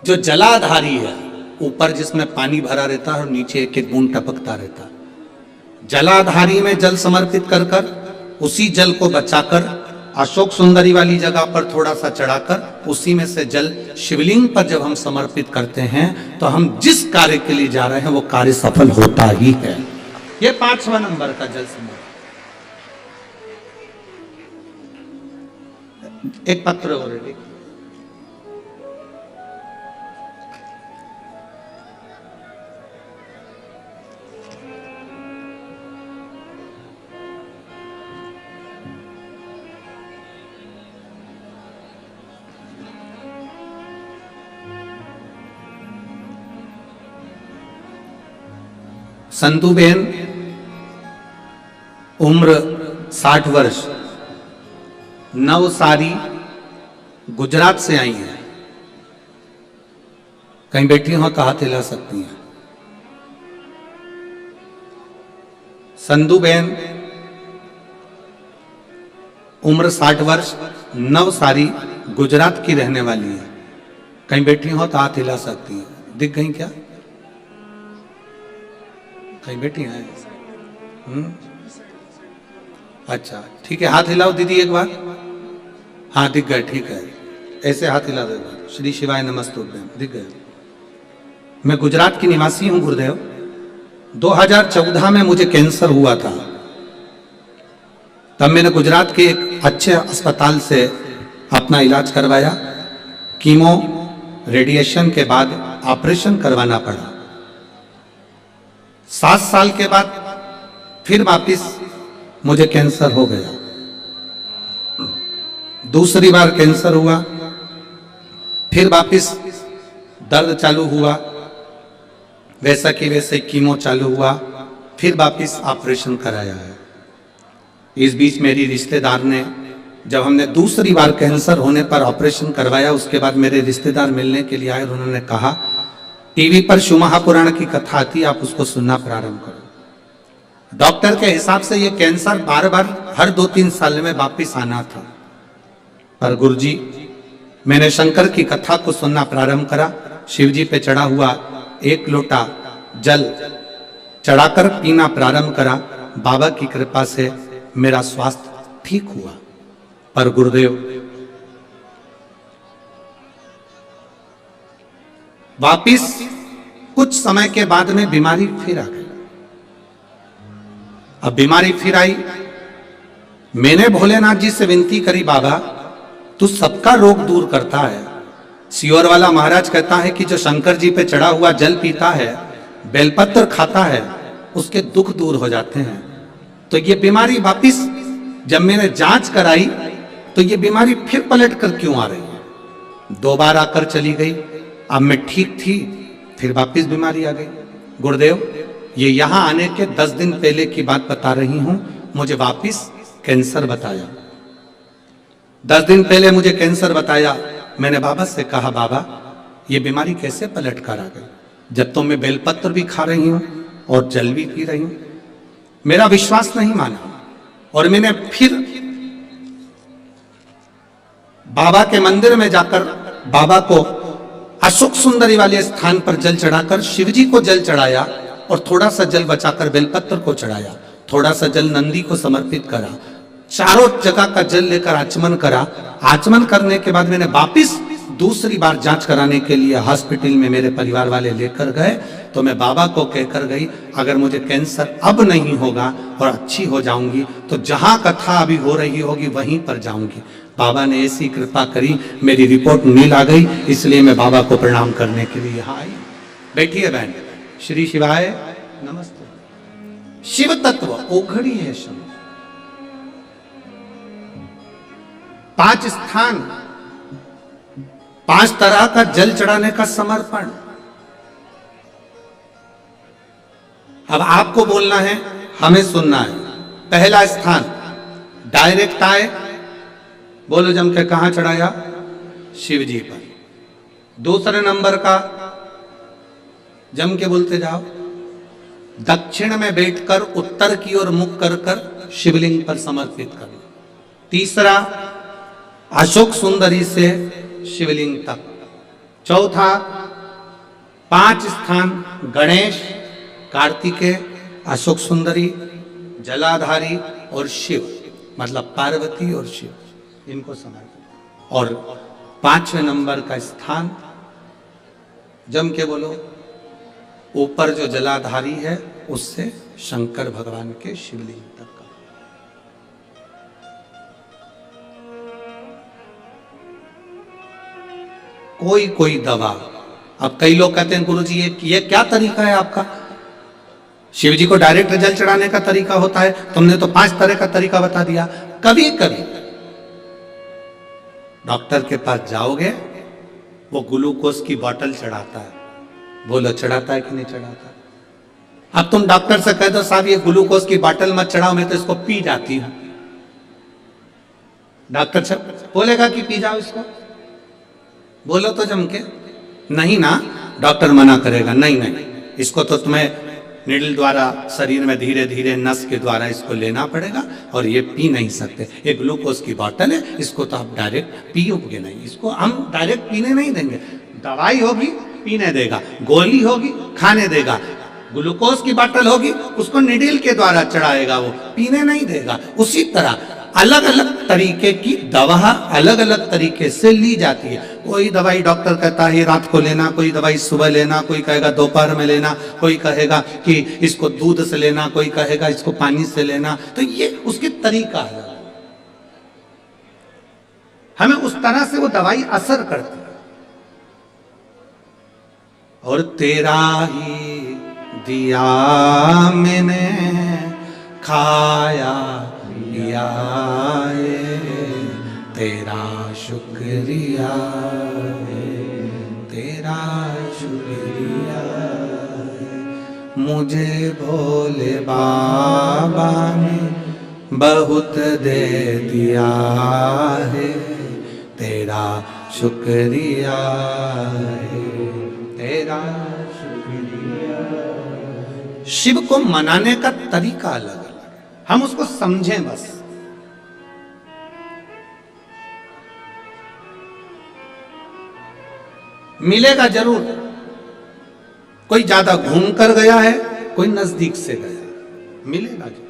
जो जलाधारी है, ऊपर जिसमें पानी भरा रहता है और नीचे एक एक बूंद टपकता रहता है, जलाधारी में जल समर्पित कर कर उसी जल को बचाकर अशोक सुंदरी वाली जगह पर थोड़ा सा चढ़ाकर उसी में से जल शिवलिंग पर जब हम समर्पित करते हैं तो हम जिस कार्य के लिए जा रहे हैं वो कार्य सफल होता ही है। ये 5वां नंबर का जल समर्पण। एक पत्र ऑलरेडी संतुबेन, उम्र 60 वर्ष, नवसारी, गुजरात से आई हैं। कहीं बैठी हो तो हाथ हिला सकती हैं। संधुबेन, उम्र 60 वर्ष, नवसारी, गुजरात की रहने वाली है। कहीं बैठी हो तो हाथ हिला सकती हैं। दिख गई क्या? कहीं बैठी हैं? अच्छा ठीक है, हाथ हिलाओ दीदी एक बार। हाँ दिख गए, ठीक है, ऐसे हाथ हिला दो। श्री शिवाय नमस्तुभ्यम, दिख गए। मैं गुजरात की निवासी हूं गुरुदेव। 2014 में मुझे कैंसर हुआ था। तब मैंने गुजरात के एक अच्छे अस्पताल से अपना इलाज करवाया। कीमो रेडिएशन के बाद ऑपरेशन करवाना पड़ा। 7 साल के बाद फिर वापिस मुझे कैंसर हो गया। दूसरी बार कैंसर हुआ, फिर वापिस दर्द चालू हुआ, वैसा कि वैसे कीमो चालू हुआ, फिर वापिस ऑपरेशन कराया है। इस बीच मेरी रिश्तेदार ने, जब हमने दूसरी बार कैंसर होने पर ऑपरेशन करवाया, उसके बाद मेरे रिश्तेदार मिलने के लिए आए और उन्होंने कहा टीवी पर शिव महापुराण की कथा आती, आप उसको सुनना प्रारंभ करो। डॉक्टर के हिसाब से ये कैंसर बार बार हर 2-3 साल में वापिस आना था। पर गुरुजी, मैंने शंकर की कथा को सुनना प्रारंभ करा। शिव जी पे चढ़ा हुआ 1 लोटा जल चढ़ाकर पीना प्रारंभ करा। बाबा की कृपा से मेरा स्वास्थ्य ठीक हुआ। पर गुरुदेव, वापिस कुछ समय के बाद में बीमारी फिर आ गई। अब बीमारी फिर आई। मैंने भोलेनाथ जी से विनती करी, बाबा तू सबका रोग दूर करता है। सियोर वाला महाराज कहता है कि जो शंकर जी पे चढ़ा हुआ जल पीता है, बेलपत्र खाता है, उसके दुख दूर हो जाते हैं। तो ये बीमारी वापिस जब मैंने जांच कराई तो ये बीमारी फिर पलट कर क्यों आ रही है? 2 बार आकर चली गई। अब मैं ठीक थी, फिर वापिस बीमारी आ गई। गुरुदेव, ये यहां आने के 10 दिन पहले की बात बता रही हूं। मुझे वापिस कैंसर बताया। 10 दिन पहले मुझे कैंसर बताया। मैंने बाबा से कहा, बाबा ये बीमारी कैसे पलट कर आ गई, जब तो मैं बेलपत्र भी खा रही हूं और जल भी पी रही हूं। मेरा विश्वास नहीं माना और मैंने फिर बाबा के मंदिर में जाकर बाबा को अशोक सुंदरी वाले स्थान पर जल चढ़ाकर शिव जी को जल चढ़ाया और थोड़ा सा जल बचाकर बेलपत्र को चढ़ाया। थोड़ा सा जल नंदी को समर्पित करा। चारों जगह का जल लेकर आचमन करा। आचमन करने के बाद मैंने वापिस दूसरी बार जांच कराने के लिए हॉस्पिटल में मेरे परिवार वाले लेकर गए। तो मैं बाबा को कहकर गई, अगर मुझे कैंसर अब नहीं होगा और अच्छी हो जाऊंगी तो जहां कथा अभी हो रही होगी वहीं पर जाऊंगी। बाबा ने ऐसी कृपा करी, मेरी रिपोर्ट नील आ गई। इसलिए मैं बाबा को प्रणाम करने के लिए यहाँ आई। बैठिए बहन। श्री शिवाय नमस्ते। शिव तत्व ओघड़ी है शब्द। 5 स्थान, 5 तरह का जल चढ़ाने का समर्पण। अब आपको बोलना है, हमें सुनना है। पहला स्थान डायरेक्ट आए, बोलो जम के, कहां चढ़ाया? शिव जी पर। दूसरे नंबर का जम के बोलते जाओ, दक्षिण में बैठकर उत्तर की ओर मुख कर कर शिवलिंग पर समर्पित करो। तीसरा अशोक सुंदरी से शिवलिंग तक। चौथा 5 स्थान गणेश, कार्तिकेय, अशोक सुंदरी, जलाधारी और शिव, मतलब पार्वती और शिव, इनको समर्पित। और 5वें नंबर का स्थान जम के बोलो, ऊपर जो जलाधारी है उससे शंकर भगवान के शिवलिंग तक का। कोई कोई दवा। अब कई लोग कहते हैं गुरुजी ये क्या तरीका है आपका? शिव जी को डायरेक्ट जल चढ़ाने का तरीका होता है, तुमने तो 5 तरह का तरीका बता दिया। कभी कभी डॉक्टर के पास जाओगे, वो ग्लूकोज की बोतल चढ़ाता है, बोलो चढ़ाता है कि नहीं चढ़ाता? अब तुम डॉक्टर से कह दो साहब ये ग्लूकोज की बोतल मत चढ़ाओ, मैं तो इसको पी जाती हूं, डॉक्टर साहब बोलेगा कि पी जाओ इसको? बोलो तो जम के, नहीं ना, डॉक्टर मना करेगा, नहीं नहीं, इसको तो तुम्हें निडल द्वारा शरीर में धीरे धीरे नस के द्वारा इसको लेना पड़ेगा और ये पी नहीं सकते। ये ग्लूकोज की बोतल है, इसको तो आप डायरेक्ट पियोगे नहीं, इसको हम डायरेक्ट पीने नहीं देंगे। दवाई होगी पीने देगा, गोली होगी खाने देगा, ग्लूकोज की बोतल होगी उसको निडल के द्वारा चढ़ाएगा, वो पीने नहीं देगा। उसी तरह अलग अलग तरीके की दवा अलग अलग तरीके से ली जाती है। कोई दवाई डॉक्टर कहता है रात को लेना, कोई दवाई सुबह लेना, कोई कहेगा दोपहर में लेना, कोई कहेगा कि इसको दूध से लेना, कोई कहेगा इसको पानी से लेना। तो ये उसके तरीका है, हमें उस तरह से वो दवाई असर करती है। और तेरा ही दिया मैंने खाया पिया है, तेरा शुक्रिया है, तेरा शुक्रिया है। मुझे भोले बाबा ने बहुत दे दिया है, तेरा शुक्रिया है, तेरा शुक्रिया। शिव को मनाने का तरीका अलग अलग, हम उसको समझें बस। मिलेगा जरूर, कोई ज्यादा घूम कर गया है, कोई नजदीक से गया, मिलेगा जरूर।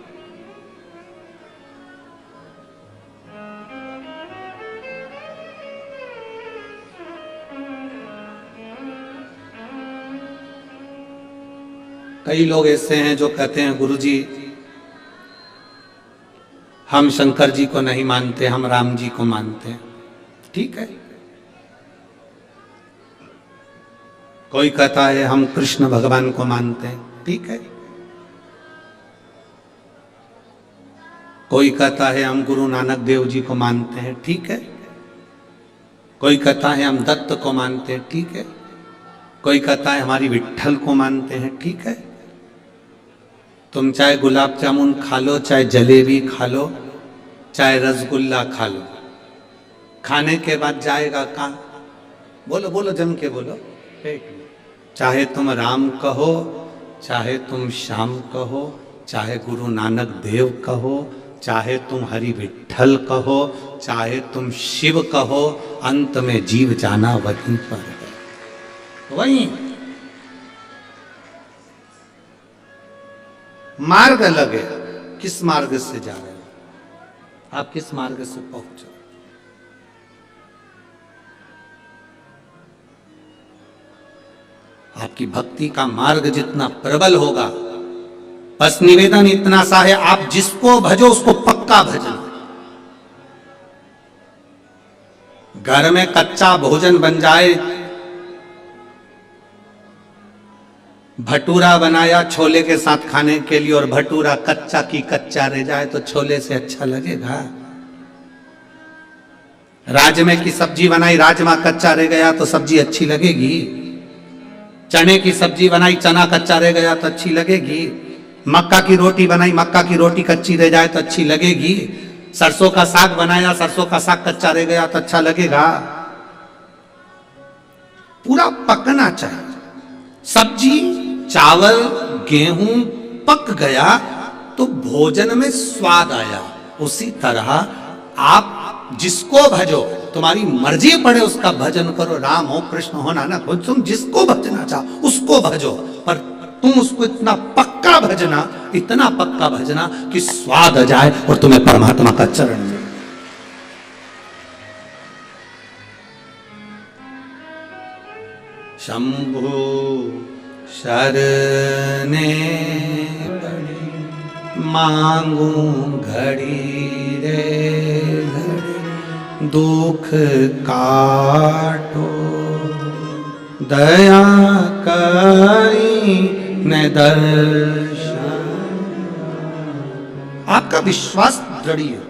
कई लोग ऐसे हैं जो कहते हैं गुरुजी हम शंकर जी को नहीं मानते, हम राम जी को मानते हैं। ठीक है। कोई कहता है हम कृष्ण भगवान को मानते हैं, ठीक है। कोई कहता है हम गुरु नानक देव जी को मानते हैं, ठीक है। कोई कहता है हम दत्त को मानते हैं, ठीक है। कोई कहता है हमारी विट्ठल को मानते हैं, ठीक है। तुम चाहे गुलाब जामुन खा लो, चाहे जलेबी खा लो, चाहे रसगुल्ला खा लो, खाने के बाद जाएगा कहाँ? बोलो बोलो जम के बोलो, पेट में। चाहे तुम राम कहो, चाहे तुम श्याम कहो, चाहे गुरु नानक देव कहो, चाहे तुम हरि विट्ठल कहो, चाहे तुम शिव कहो, अंत में जीव जाना वहीं पर है। वहीं मार्ग अलग है। किस मार्ग से जा रहे हो आप? किस मार्ग से पहुंचे? आपकी भक्ति का मार्ग जितना प्रबल होगा, बस निवेदन इतना सा है, आप जिसको भजो उसको पक्का भजना। घर में कच्चा भोजन बन जाए, भटूरा बनाया छोले के साथ खाने के लिए और भटूरा कच्चा की कच्चा रह जाए तो छोले से अच्छा लगेगा? राजमे की सब्जी बनाई, राजमा कच्चा रह गया तो सब्जी अच्छी लगेगी? चने की सब्जी बनाई, चना कच्चा रह गया तो अच्छी लगेगी? मक्का की रोटी बनाई, मक्का की रोटी कच्ची रह जाए तो अच्छी लगेगी? सरसों का साग बनाया, सरसों का साग कच्चा रह गया तो अच्छा लगेगा? पूरा पकना चाहिए। सब्जी, चावल, गेहूं पक गया तो भोजन में स्वाद आया। उसी तरह आप जिसको भजो, तुम्हारी मर्जी पड़े उसका भजन करो। राम हो, कृष्ण हो, नानक हो, तुम जिसको भजना चाहो उसको भजो, पर तुम उसको इतना पक्का भजना, इतना पक्का भजना कि स्वाद आ जाए और तुम्हें परमात्मा का चरण मिले। शंभु शरणे पड़ी, मांगू घड़ी रे घड़ी, दुख काटो दया करी न दर्शन। आपका विश्वास दृढ़ हो,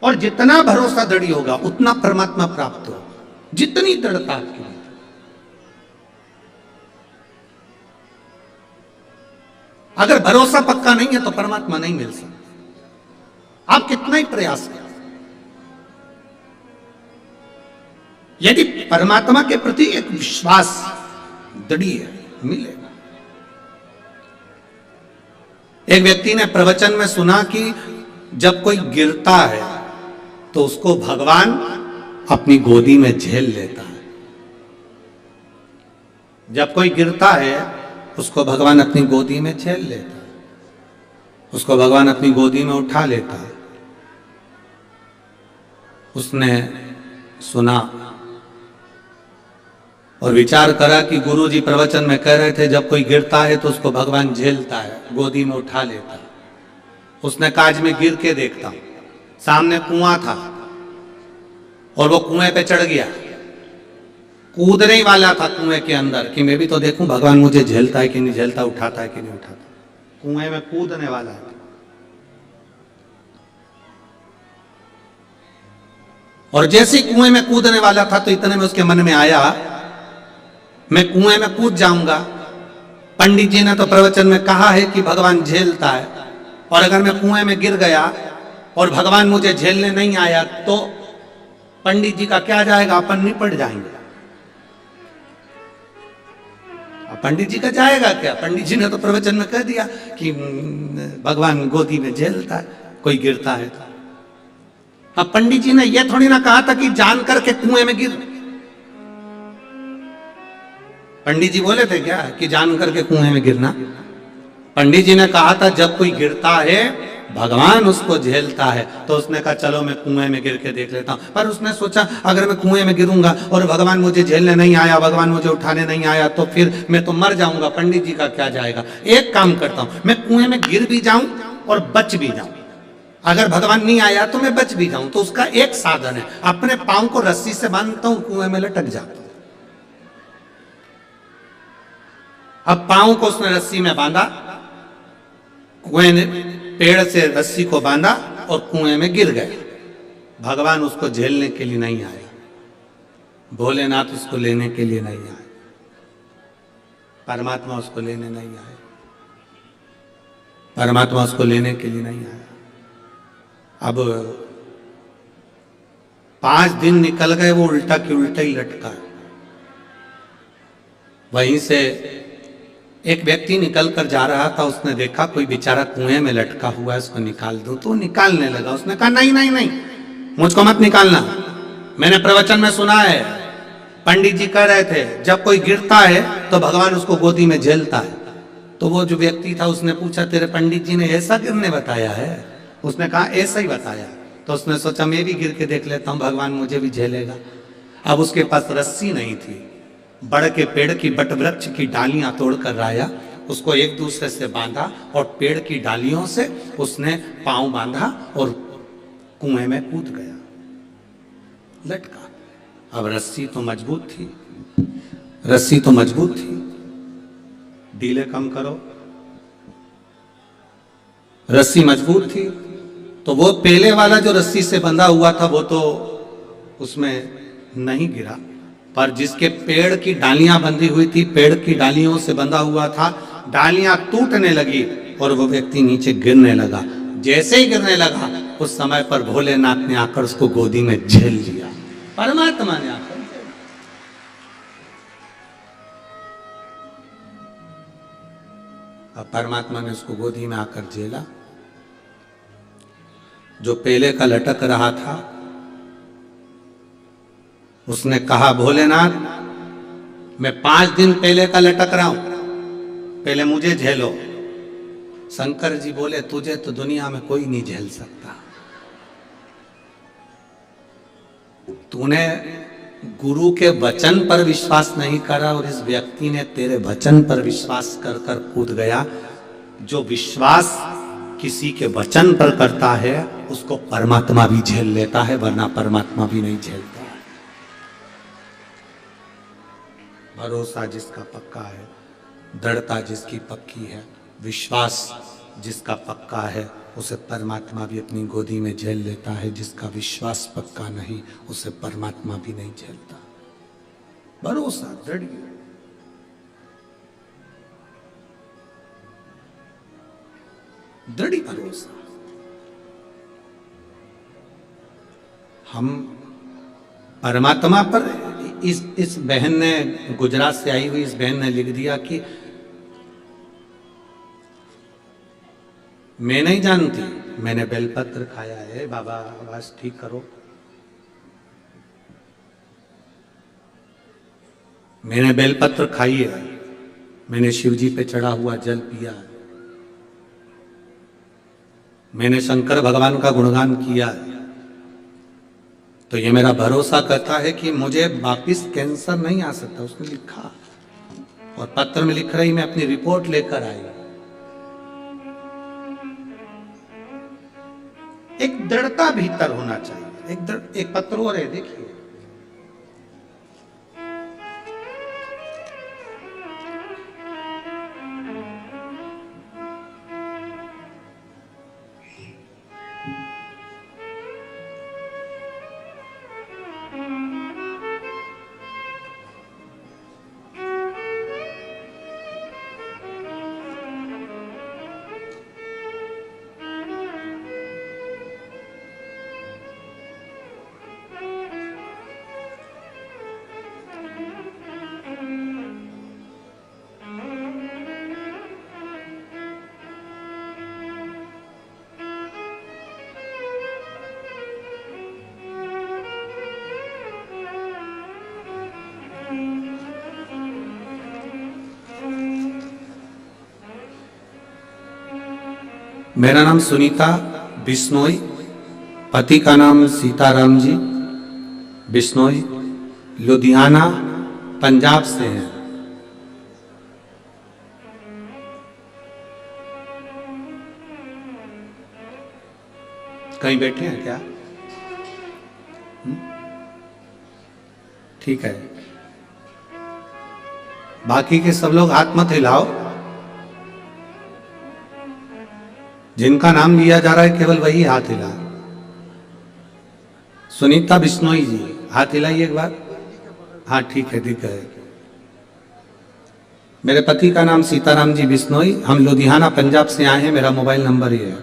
और जितना भरोसा दृढ़ होगा उतना परमात्मा प्राप्त हो। जितनी दृढ़ता आपकी, अगर भरोसा पक्का नहीं है तो परमात्मा नहीं मिल सकता, आप कितना ही प्रयास करें। यदि परमात्मा के प्रति एक विश्वास दृढ़ है, मिलेगा। एक व्यक्ति ने प्रवचन में सुना कि जब कोई गिरता है तो उसको भगवान अपनी गोदी में झेल लेता है। जब कोई गिरता है उसको भगवान अपनी गोदी में झेल लेता है, उसको भगवान अपनी गोदी में उठा लेता है। उसने सुना और विचार करा कि गुरुजी प्रवचन में कह रहे थे जब कोई गिरता है तो उसको भगवान झेलता है, गोदी में उठा लेता है। उसने कहा आज मैं गिर के देखता हूं। सामने कुआं था और वो कुएं पे चढ़ गया, कूदने ही वाला था कुएं के अंदर कि मैं भी तो देखूं भगवान मुझे झेलता है कि नहीं झेलता, उठाता है कि नहीं उठाता। कुएं में कूदने वाला है। और जैसे ही कुएं में कूदने वाला था तो इतने में उसके मन में आया मैं कुएं में कूद जाऊंगा। पंडित जी ने तो प्रवचन में कहा है कि भगवान झेलता है, और अगर मैं कुएं में गिर गया और भगवान मुझे झेलने नहीं आया तो पंडित जी का क्या जाएगा, अपन निपट जाएंगे। पंडित जी का जाएगा क्या? पंडित जी ने तो प्रवचन में कह दिया कि भगवान गोदी में झेलता है कोई गिरता है तो। अब पंडित जी ने यह थोड़ी ना कहा था कि जान करके कुएं में गिर। पंडित जी बोले थे क्या कि जान करके कुएं में गिरना? पंडित जी ने कहा था जब कोई गिरता है भगवान उसको झेलता है। तो उसने कहा चलो मैं कुएं में गिर के देख लेता हूं। पर उसने सोचा अगर मैं कुएं में गिरूंगा और भगवान मुझे झेलने नहीं आया, भगवान मुझे उठाने नहीं आया तो फिर मैं तो मर जाऊंगा, पंडित जी का क्या जाएगा। एक काम करता हूं, मैं कुएं में गिर भी जाऊं और बच भी जाऊं। अगर भगवान नहीं आया तो मैं बच भी जाऊं। तो उसका एक साधन है, अपने पांव को रस्सी से बांधता हूं, कुएं में लटक जाता हूं। अब पांव को उसने रस्सी में बांधा, कुएं ने पेड़ से रस्सी को बांधा और कुएं में गिर गया। भगवान उसको झेलने के लिए नहीं आया, भोलेनाथ उसको लेने के लिए नहीं आए, परमात्मा उसको लेने नहीं आए, परमात्मा उसको लेने के लिए नहीं आया। अब 5 दिन निकल गए, वो उल्टा की उल्टा ही लटका। वहीं से एक व्यक्ति निकल कर जा रहा था, उसने देखा कोई बेचारा कुएं में लटका हुआ है, उसको निकाल दूं। तो निकालने लगा। उसने कहा नहीं नहीं नहीं, मुझको मत निकालना। मैंने प्रवचन में सुना है, पंडित जी कह रहे थे जब कोई गिरता है तो भगवान उसको गोदी में झेलता है। तो वो जो व्यक्ति था उसने पूछा तेरे पंडित जी ने ऐसा गिरने बताया है? उसने कहा ऐसा ही बताया। तो उसने सोचा मैं भी गिर के देख लेता हूं, भगवान मुझे भी झेलेगा। अब उसके पास रस्सी नहीं थी, बड़ के पेड़ की बट वृक्ष की डालियां तोड़कर लाया, उसको एक दूसरे से बांधा और पेड़ की डालियों से उसने पांव बांधा और कुएं में कूद गया, लटका। अब रस्सी तो मजबूत थी, रस्सी तो मजबूत थी, ढीले कम करो, रस्सी मजबूत थी। तो वो पहले वाला जो रस्सी से बंधा हुआ था वो तो उसमें नहीं गिरा, पर जिसके पेड़ की डालियां बंधी हुई थी, पेड़ की डालियों से बंधा हुआ था, डालियां टूटने लगी और वो व्यक्ति नीचे गिरने लगा। जैसे ही गिरने लगा उस समय पर भोलेनाथ ने आकर उसको गोदी में झेल लिया। परमात्मा ने आकर अब परमात्मा ने उसको गोदी में आकर झेला। जो पेले का लटक रहा था उसने कहा, भोलेनाथ मैं 5 दिन पेले का लटक रहा हूं, पहले मुझे झेलो। शंकर जी बोले, तुझे तो दुनिया में कोई नहीं झेल सकता। तूने गुरु के वचन पर विश्वास नहीं करा और इस व्यक्ति ने तेरे वचन पर विश्वास कर कर कूद गया। जो विश्वास किसी के वचन पर करता है उसको परमात्मा भी झेल लेता है, वरना परमात्मा भी नहीं झेलता है। भरोसा जिसका पक्का है, दृढ़ता जिसकी पक्की है, विश्वास जिसका पक्का है, उसे परमात्मा भी अपनी गोदी में झेल लेता है। जिसका विश्वास पक्का नहीं उसे परमात्मा भी नहीं झेलता। भरोसा दृढ़, दृढ़ भरोसा। हम परमात्मा पर, इस बहन ने, गुजरात से आई हुई इस बहन ने लिख दिया कि मैं नहीं जानती, मैंने बेलपत्र खाया है। बाबा आवाज ठीक करो। मैंने बेलपत्र खाई है, मैंने शिव जी पे चढ़ा हुआ जल पिया, मैंने शंकर भगवान का गुणगान किया, तो ये मेरा भरोसा करता है कि मुझे वापिस कैंसर नहीं आ सकता। उसने लिखा और पत्र में लिख रही मैं अपनी रिपोर्ट लेकर आई। एक दृढ़ता भीतर होना चाहिए। एक पत्र और है, देखिए। मेरा नाम सुनीता बिश्नोई, पति का नाम सीताराम जी बिश्नोई, लुधियाना पंजाब से हैं। कहीं बैठे हैं क्या? ठीक है, बाकी के सब लोग हाथ मत हिलाओ। जिनका नाम लिया जा रहा है केवल वही हाथ हिला। सुनीता बिश्नोई जी, हाथ हिलाइए एक बार। हाँ ठीक है, ठीक है। मेरे पति का नाम सीताराम जी बिश्नोई, हम लुधियाना पंजाब से आए हैं। मेरा मोबाइल नंबर ये है।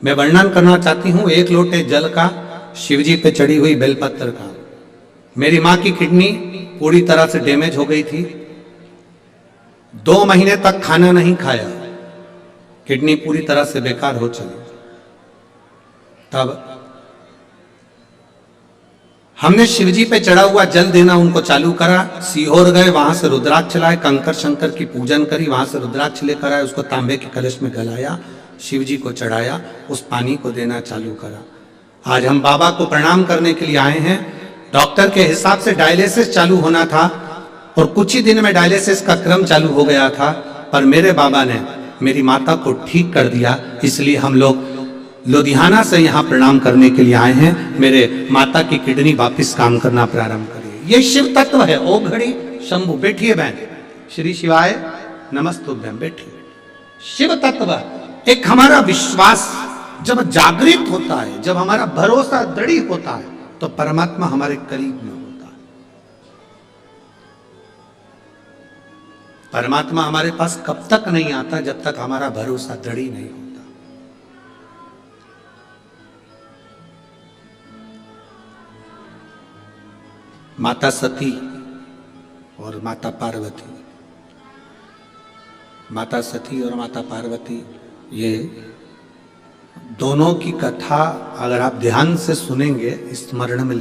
मैं वर्णन करना चाहती हूँ 1 लोटे जल का, शिवजी पे चढ़ी हुई बेलपत्र का। मेरी माँ की किडनी पूरी तरह से डैमेज हो गई थी। 2 महीने तक खाना नहीं खाया, किडनी पूरी तरह से बेकार हो चली। तब हमने शिवजी पे चढ़ा हुआ जल देना उनको चालू करा। सीहोर गए, वहां से रुद्राक्ष लाए, कंकर शंकर की पूजन करी, वहां से रुद्राक्ष लेकर आए, उसको तांबे के कलश में गलाया, शिवजी को चढ़ाया, उस पानी को देना चालू करा। आज हम बाबा को प्रणाम करने के लिए आए हैं। डॉक्टर के हिसाब से डायलिसिस चालू होना था और कुछ ही दिन में डायलिसिस का क्रम चालू हो गया था, पर मेरे बाबा ने मेरी माता को ठीक कर दिया। इसलिए हम लोग लुधियाना से यहाँ प्रणाम करने के लिए आए हैं। मेरे माता की किडनी वापस काम करना प्रारंभ करिए। ये शिव तत्व है। ओ घड़ी शंभु, बैठिए बहन। श्री शिवाय नमस्तुभ्यम, बैठिए। शिव तत्व एक हमारा विश्वास जब जागृत होता है, जब हमारा भरोसा दृढ़ होता है, तो परमात्मा हमारे करीब में होता है। परमात्मा हमारे पास कब तक नहीं आता जब तक हमारा भरोसा दृढ़ ही नहीं होता। माता सती और माता पार्वती, माता सती और माता पार्वती, ये दोनों की कथा अगर आप ध्यान से सुनेंगे स्मरण में